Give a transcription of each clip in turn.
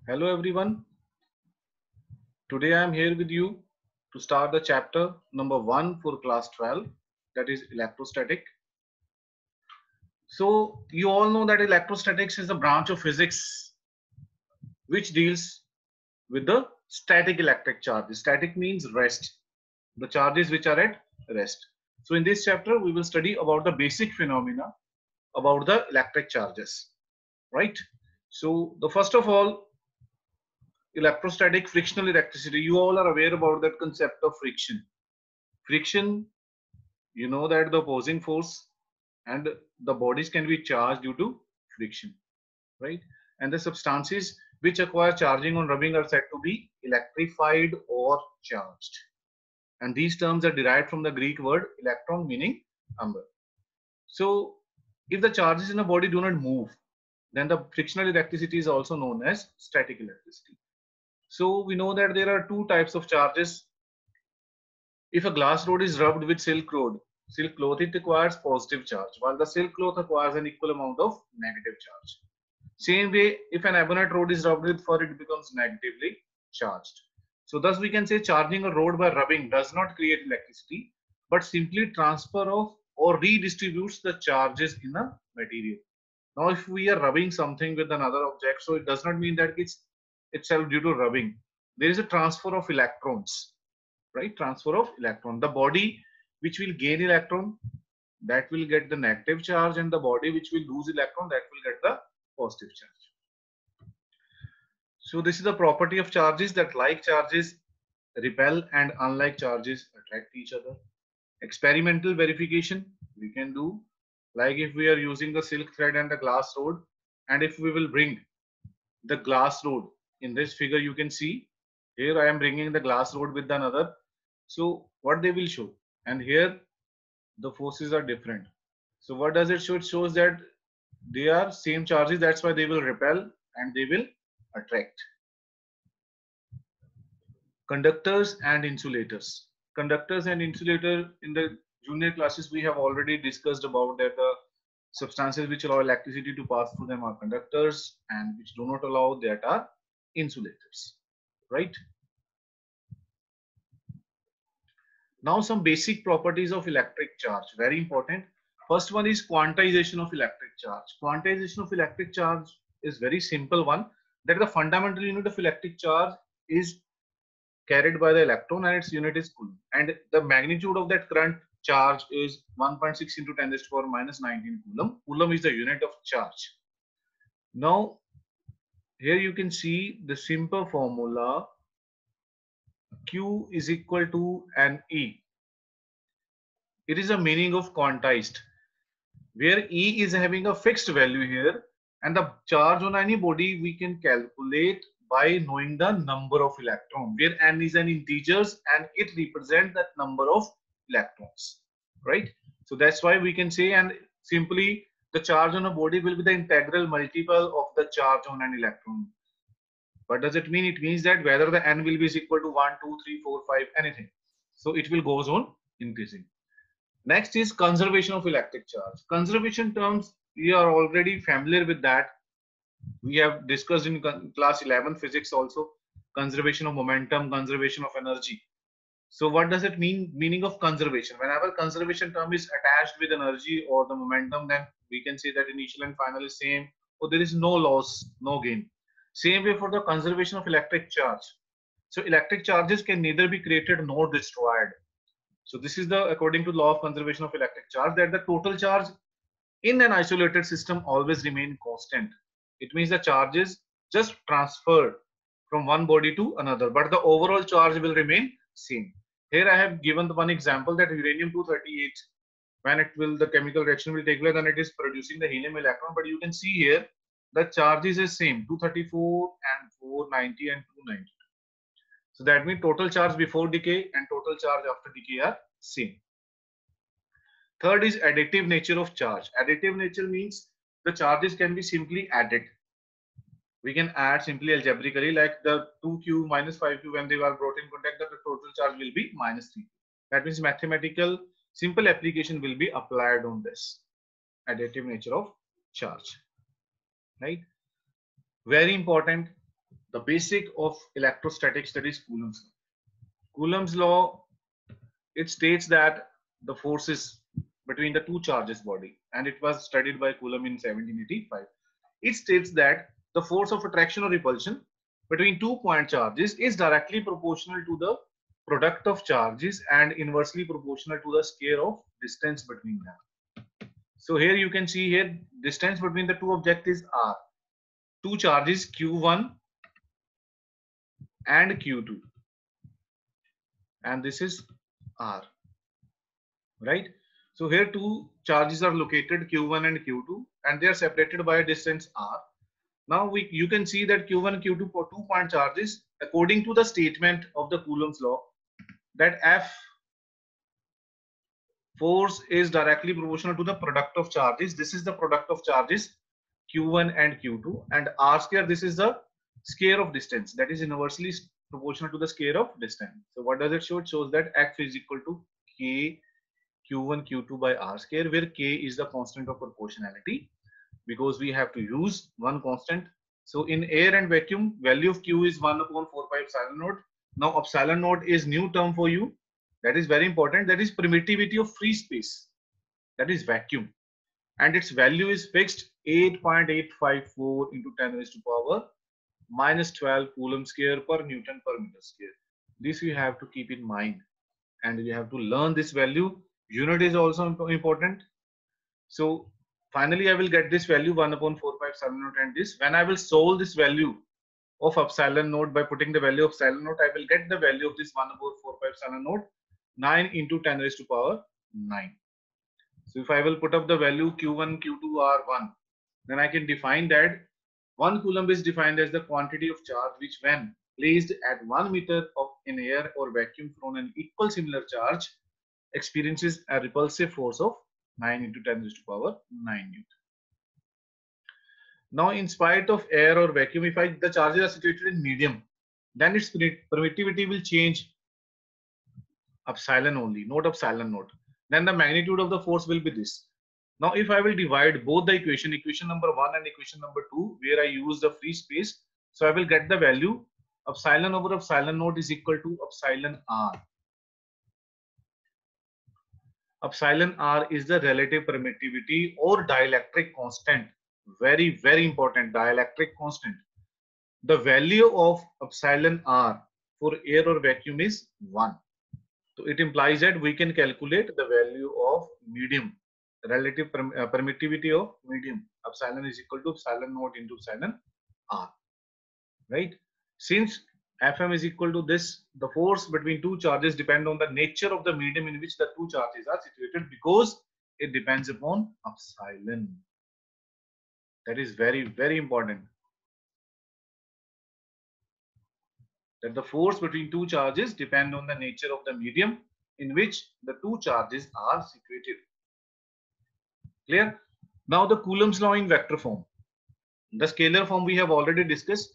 Hello everyone. Today I am here with you to start the chapter number 1 for class 12, that is electrostatic. So you all know that electrostatics is a branch of physics which deals with the static electric charge. Static means rest, the charges which are at rest. So in this chapter we will study about the basic phenomena about the electric charges, right? So the first of all, electrostatic frictional electricity. You all are aware about that concept of friction. Friction, you know that the opposing force and the bodies can be charged due to friction, right? And the substances which acquire charging on rubbing are said to be electrified or charged. And these terms are derived from the Greek word electron, meaning amber. So if the charges in a body do not move, then the frictional electricity is also known as static electricity. So we know that there are two types of charges. If a glass rod is rubbed with silk cloth, it acquires positive charge, while the silk cloth acquires an equal amount of negative charge. Same way, if an ebonite rod is rubbed with fur, it becomes negatively charged. So thus we can say charging a rod by rubbing does not create electricity, but simply transfer of or redistributes the charges in a material. Now, if we are rubbing something with another object, so it does not mean that it's itself due to rubbing. There is a transfer of electrons, right? Transfer of electron. The body which will gain electron, that will get the negative charge, and the body which will lose electron, that will get the positive charge. So this is the property of charges, that like charges repel and unlike charges attract each other. Experimental verification we can do, like if we are using the silk thread and the glass rod, and if we will bring the glass rod in this figure, you can see here I am bringing the glass rod with another. So what they will show, and here the forces are different. So what does it show? It shows that they are same charges, that's why they will repel and they will attract. Conductors and insulators. Conductors and insulator, in the junior classes we have already discussed about that the substances which allow electricity to pass through them are conductors, and which do not allow that are insulators, right? Now some basic properties of electric charge, very important. First one is quantization of electric charge. Quantization of electric charge is very simple one, that the fundamental unit of electric charge is carried by the electron and its unit is coulomb, and the magnitude of that current charge is 1.6 into 10 raised to power minus 19 coulomb. Coulomb is the unit of charge. Now here you can see the simple formula, Q is equal to an E. It is a meaning of quantized, where E is having a fixed value here, and the charge on any body we can calculate by knowing the number of electrons, where n is an integers and it represents that number of electrons, right? So that's why we can say, and simply the charge on a body will be the integral multiple of the charge on an electron. What does it mean? It means that whether the n will be is equal to 1, 2, 3, 4, 5, anything, so it will goes on increasing. Next is conservation of electric charge. Conservation terms, we are already familiar with that. We have discussed in class 11 physics also. Conservation of momentum, conservation of energy. So what does it mean? Meaning of conservation. Whenever conservation term is attached with energy or the momentum, then we can say that initial and final is same, or there is no loss, no gain. Same way for the conservation of electric charge. So electric charges can neither be created nor destroyed. So this is the according to law of conservation of electric charge, that the total charge in an isolated system always remain constant. It means the charges just transferred from one body to another, but the overall charge will remain same. Here I have given the one example, that uranium 238, when it will the chemical reaction will take place, then it is producing the helium electron. But you can see here the charges is same, 234 and 490 and 290. So that means total charge before decay and total charge after decay are same. Third is additive nature of charge. Additive nature means the charges can be simply added. We can add simply algebraically, like the 2q minus 5q, when they are brought in contact, the total charge will be minus 3. That means mathematical simple application will be applied on this additive nature of charge, right? Very important. the basic of electrostatics, that is Coulomb's law. Coulomb's law, it states that the forces between the two charges body, and it was studied by Coulomb in 1785. It states that the force of attraction or repulsion between two point charges is directly proportional to the product of charges and inversely proportional to the square of distance between them. So here you can see here distance between the two objects is r. Two charges q1 and q2, and this is r, right? So here two charges are located, q1 and q2, and they are separated by a distance r. Now you can see that q1 and q2 for 2 point charges, according to the statement of the Coulomb's law, that F force is directly proportional to the product of charges. This is the product of charges q1 and q2, and r square, this is the square of distance, that is inversely proportional to the square of distance. So what does it show? It shows that F is equal to k q1 q2 by r square, where k is the constant of proportionality, because we have to use one constant. So in air and vacuum, value of q is 1 upon 4 pi epsilon naught. Now epsilon naught is new term for you. That is very important. That is permittivity of free space. That is vacuum. And its value is fixed 8.854 into 10 raised to power minus 12 Coulomb square per Newton per meter square. This you have to keep in mind. And you have to learn this value. Unit is also important. So finally, I will get this value 1 upon 4 pi epsilon naught, and this, when I will solve this value of epsilon naught by putting the value of epsilon naught, I will get the value of this 1 upon 4 pi epsilon naught 9 into 10 raised to power 9. So if I will put up the value q1, q2 are 1, then I can define that 1 coulomb is defined as the quantity of charge which, when placed at 1 meter of in air or vacuum from an equal similar charge, experiences a repulsive force of 9 into 10 raised to power 9 Newton. Now, in spite of air or vacuum, if the charges are situated in medium, then its permittivity will change epsilon only, not epsilon naught. Then the magnitude of the force will be this. Now, if I will divide both the equation number 1 and equation number 2, where I use the free space, so I will get the value epsilon over epsilon naught is equal to epsilon r. Epsilon r is the relative permittivity or dielectric constant. Very, very important, dielectric constant. The value of epsilon r for air or vacuum is 1. So it implies that we can calculate the value of medium, relative permittivity of medium. Epsilon is equal to epsilon naught into epsilon r, right? Since Fm is equal to this, the force between two charges depend on the nature of the medium in which the two charges are situated, because it depends upon epsilon. That is very, very important. That the force between two charges depend on the nature of the medium in which the two charges are situated. Clear? Now the Coulomb's law in vector form. The scalar form we have already discussed.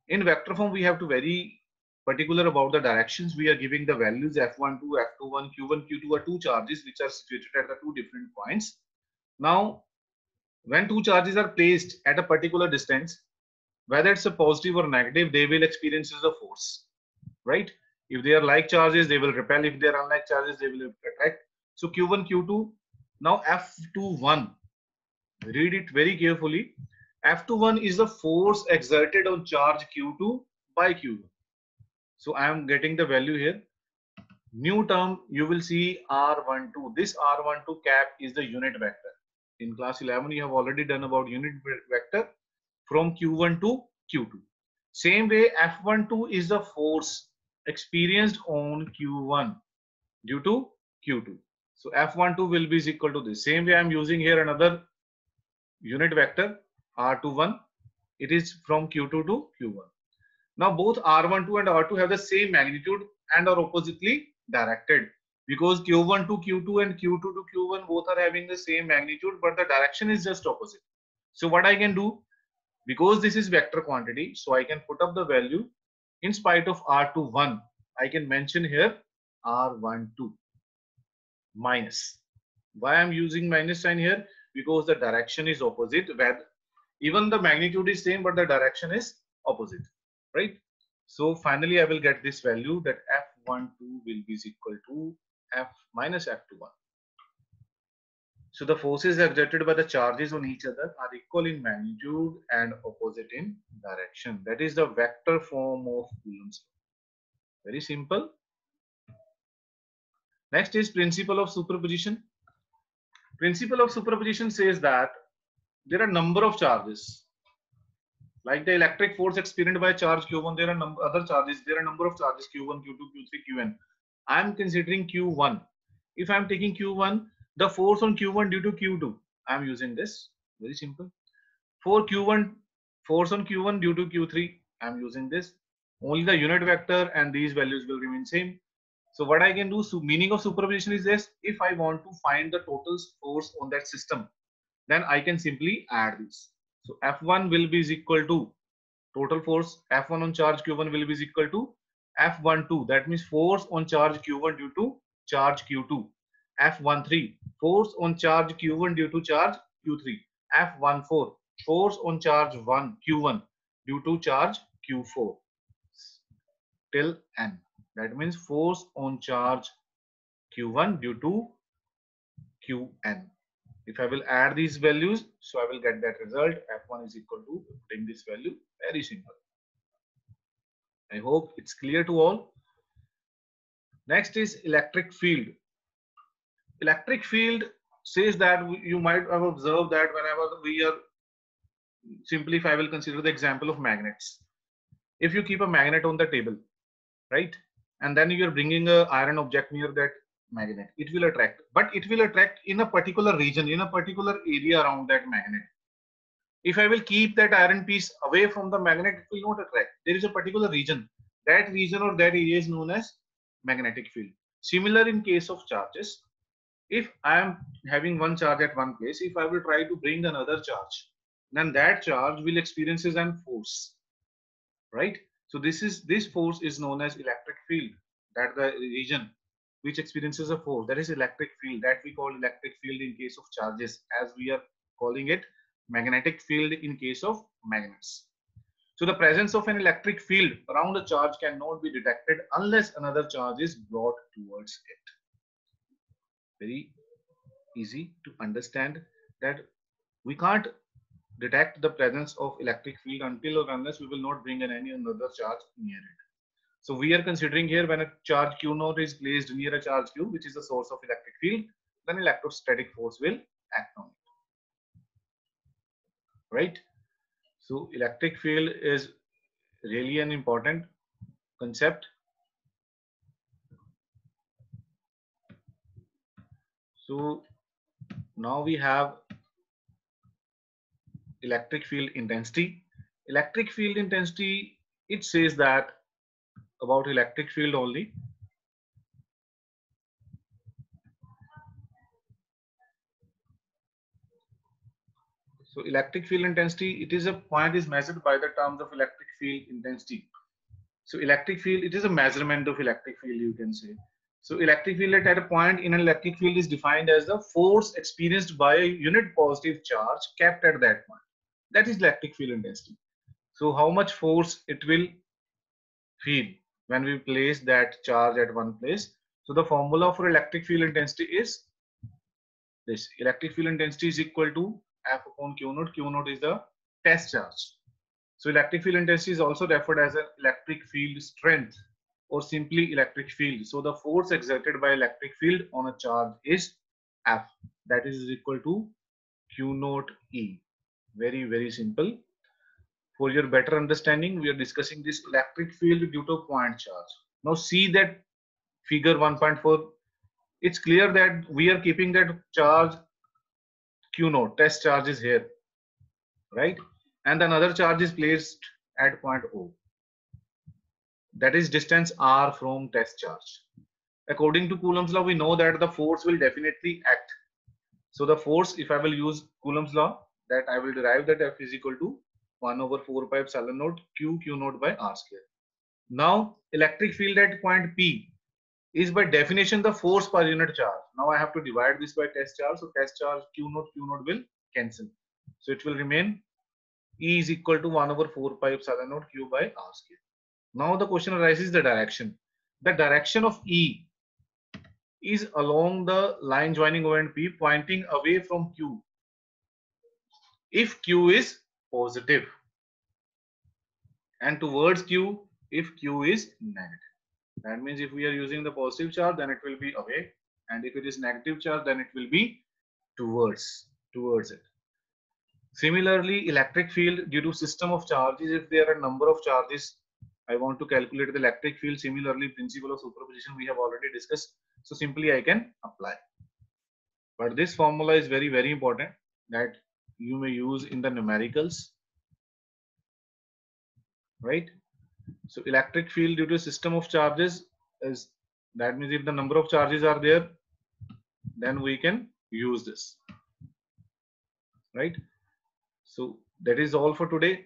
In vector form, we have to very particular about the directions. We are giving the values F12, F21, Q1, Q2 are two charges which are situated at the two different points. Now, when two charges are placed at a particular distance, whether it's a positive or negative, they will experience a force, right? If they are like charges, they will repel. If they are unlike charges, they will attract. So Q1, Q2. Now F21, read it very carefully. F21 is the force exerted on charge Q2 by Q1. So I am getting the value here. New term, you will see R12. This R12 cap is the unit vector. In class 11, you have already done about unit vector from Q1 to Q2. Same way, F12 is the force experienced on Q1 due to Q2. So F12 will be equal to this. Same way, I am using here another unit vector R21. It is from Q2 to Q1. Now both R12 and R2 have the same magnitude and are oppositely directed, because Q1 to Q2 and Q2 to Q1 both are having the same magnitude, but the direction is just opposite. So what I can do, because this is vector quantity, so I can put up the value in spite of R21. I can mention here R12 minus. Why I'm using minus sign here? Because the direction is opposite, where even the magnitude is same, but the direction is opposite. right? So finally I will get this value that F12 will be equal to F minus F21. So the forces exerted by the charges on each other are equal in magnitude and opposite in direction. That is the vector form of Coulomb's law. Very simple. Next is principle of superposition. Principle of superposition says that there are number of charges. Like the electric force experienced by charge Q1, there are other charges. There are number of charges Q1, Q2, Q3, Qn. I am considering Q1. If I am taking Q1, the force on Q1 due to Q2, I am using this. Very simple. For Q1, force on Q1 due to Q3, I am using this. Only the unit vector and these values will remain same. So what I can do, so meaning of superposition is this: if I want to find the total force on that system, then I can simply add this. So F1 will be equal to total force F1 on charge Q1 will be equal to F12. That means force on charge Q1 due to charge Q2. F13 force on charge Q1 due to charge Q3. F14 force on charge Q1 due to charge Q4 till N. That means force on charge Q1 due to Qn. If I will add these values, so I will get that result. F1 is equal to putting this value. Very simple. I hope it's clear to all. Next is electric field. Electric field says that you might have observed that whenever we are, simply if I will consider the example of magnets. If you keep a magnet on the table, right, and then you are bringing a iron object near that magnet, it will attract, but it will attract in a particular region, in a particular area around that magnet. If I will keep that iron piece away from the magnet, it will not attract. There is a particular region. That region or that area is known as magnetic field. Similar in case of charges. If I am having one charge at one place, if I will try to bring another charge, then that charge will experience an force, right? So this force is known as electric field. That the region which experiences a force, that is electric field, that we call electric field in case of charges, as we are calling it magnetic field in case of magnets. So the presence of an electric field around a charge cannot be detected unless another charge is brought towards it. Very easy to understand that we can't detect the presence of electric field until or unless we will not bring in any another charge near it. So we are considering here when a charge Q naught is placed near a charge Q, which is the source of electric field, then electrostatic force will act on it. Right? So electric field is really an important concept. So now we have electric field intensity. Electric field intensity, it says that about electric field only. So electric field intensity, it is a point is measured by the terms of electric field intensity. So electric field, it is a measurement of electric field, you can say. So electric field at a point in an electric field is defined as the force experienced by a unit positive charge kept at that point. That is electric field intensity. So how much force it will feel when we place that charge at one place. So the formula for electric field intensity is this. Electric field intensity is equal to F upon Q naught. Q naught is the test charge. So electric field intensity is also referred as an electric field strength or simply electric field. So the force exerted by electric field on a charge is F. That is equal to Q naught E. Very, very simple. For your better understanding, we are discussing this electric field due to a point charge. Now see that figure 1.4. It's clear that we are keeping that charge Q naught, test charge is here, right? And another charge is placed at point O. That is distance r from test charge. According to Coulomb's law, we know that the force will definitely act. So the force, if I will use Coulomb's law, that I will derive that F is equal to 1 over 4 pi epsilon naught Q naught by r square. Now electric field at point P is by definition the force per unit charge. Now I have to divide this by test charge. So test charge Q naught will cancel. So it will remain E is equal to 1 over 4 pi epsilon naught Q by R square. Now the question arises the direction. The direction of E is along the line joining O and P pointing away from Q if Q is positive, and towards Q if Q is negative. That means if we are using the positive charge, then it will be away, and if it is negative charge, then it will be towards it. Similarly, electric field due to system of charges, if there are a number of charges, I want to calculate the electric field. Similarly, principle of superposition we have already discussed. So simply I can apply. But this formula is very, very important that you may use in the numericals, right? So electric field due to system of charges is, that means if the number of charges are there, then we can use this, right? So that is all for today.